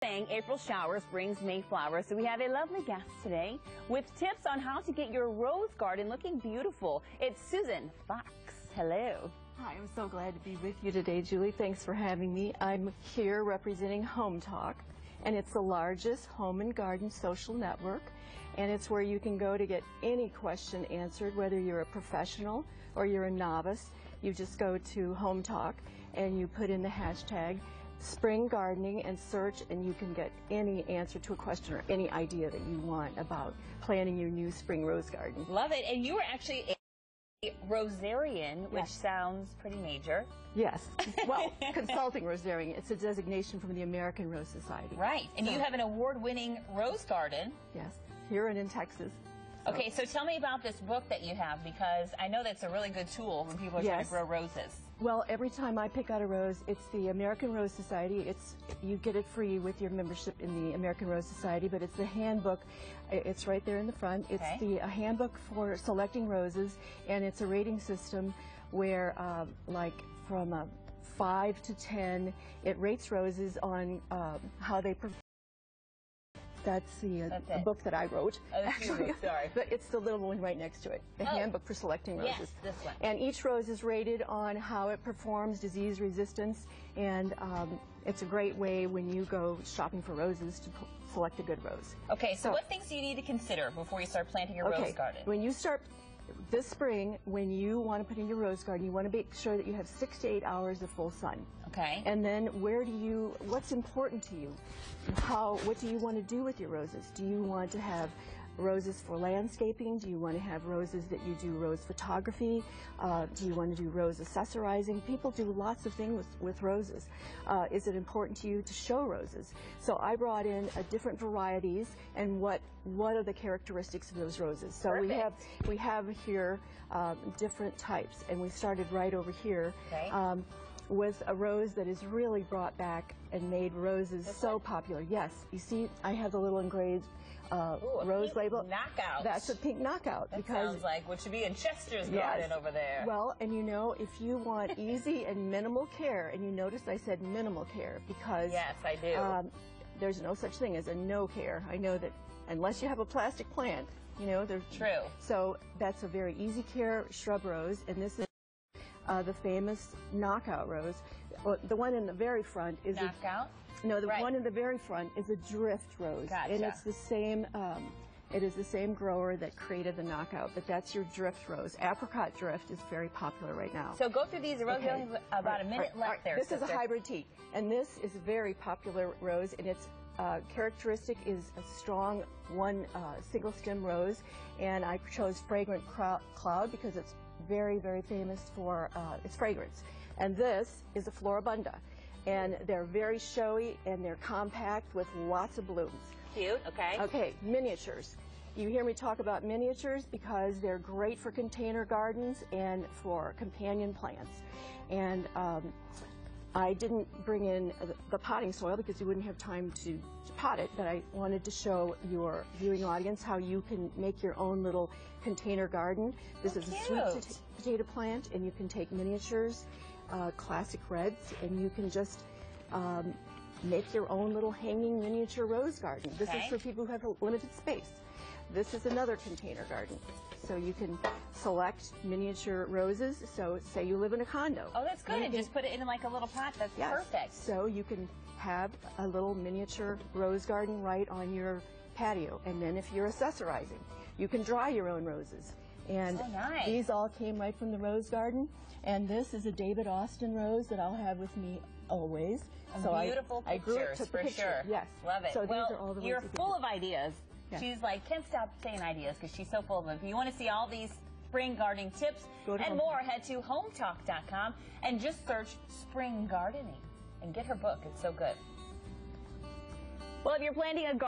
saying April showers brings May flowers, so we have a lovely guest today with tips on how to get your rose garden looking beautiful. It's Susan Fox. Hello. Hi, I'm so glad to be with you today, Julie. Thanks for having me. I'm here representing Hometalk, and it's the largest home and garden social network, and it's where you can go to get any question answered, whether you're a professional or you're a novice. You just go to Hometalk and you put in the hashtag spring gardening and search, and you can get any answer to a question or any idea that you want about planting your new spring rose garden. Love it. And you were actually a Rosarian, which sounds pretty major. Yes. Well, consulting Rosarian. It's a designation from the American Rose Society. Right. And you have an award-winning rose garden. Yes. Here and in Texas. Okay, so tell me about this book that you have, because I know that's a really good tool when people are trying to grow roses. Well, every time I pick out a rose, it's the American Rose Society. You get it free with your membership in the American Rose Society, but it's the handbook. It's right there in the front. It's a handbook for selecting roses, and it's a rating system where, like, from 5 to 10, it rates roses on how they perform. That's the book that I wrote. Oh, actually, sorry. But it's the little one right next to it, the handbook for selecting roses. Yes, this one. And each rose is rated on how it performs, disease resistance, and it's a great way when you go shopping for roses to select a good rose. Okay, so what things do you need to consider before you start planting your rose garden? When you start this spring, when you want to put in your rose garden, you want to make sure that you have 6 to 8 hours of full sun. Okay. And then what's important to you? What do you want to do with your roses? Do you want to have roses for landscaping? Do you want to have roses that you do rose photography? Do you want to do rose accessorizing? People do lots of things with roses. Is it important to you to show roses? So I brought in different varieties and what are the characteristics of those roses. So we have here different types, and we started right over here. With a rose that has really brought back and made roses so popular. Yes, you see, I have the little engraved rose label. Knockout. That's a pink knockout. That sounds like what should be in Chester's garden over there. Well, and you know, if you want easy and minimal care, and you notice I said minimal care because yes, I do. There's no such thing as a no care. I know that unless you have a plastic plant, you know, they're true. So that's a very easy care shrub rose, and this is the famous knockout rose. Well, the one in the very front is knockout. No, the one in the very front is a drift rose, and it's the same. It is the same grower that created the knockout, but that's your drift rose. Apricot drift is very popular right now. So go through these. Rose, about a minute left there. This is a hybrid tea, and this is a very popular rose, and its characteristic is a strong single stem rose, and I chose Fragrant Cloud because it's very, very famous for its fragrance. And this is a Floribunda, and they're very showy and they're compact with lots of blooms. Cute, okay. Okay, miniatures. You hear me talk about miniatures because they're great for container gardens and for companion plants. And I didn't bring in the potting soil because you wouldn't have time to pot it, but I wanted to show your viewing audience how you can make your own little container garden. This is a sweet potato plant, and you can take miniatures, classic reds, and you can just make your own little hanging miniature rose garden. This is for people who have a limited space. This is another container garden. So you can select miniature roses. So say you live in a condo. Oh, that's good. And just put it in like a little pot. That's perfect. So you can have a little miniature rose garden right on your patio. And then if you're accessorizing, you can dry your own roses. And these all came right from the rose garden. And this is a David Austin rose that I'll have with me always. Beautiful pictures, for sure. Yes. Love it. So these are all the you're full of ideas. She's like, can't stop saying ideas because she's so full of them. If you want to see all these spring gardening tips and more, head to hometalk.com and just search spring gardening and get her book. It's so good. Well, if you're planting a garden,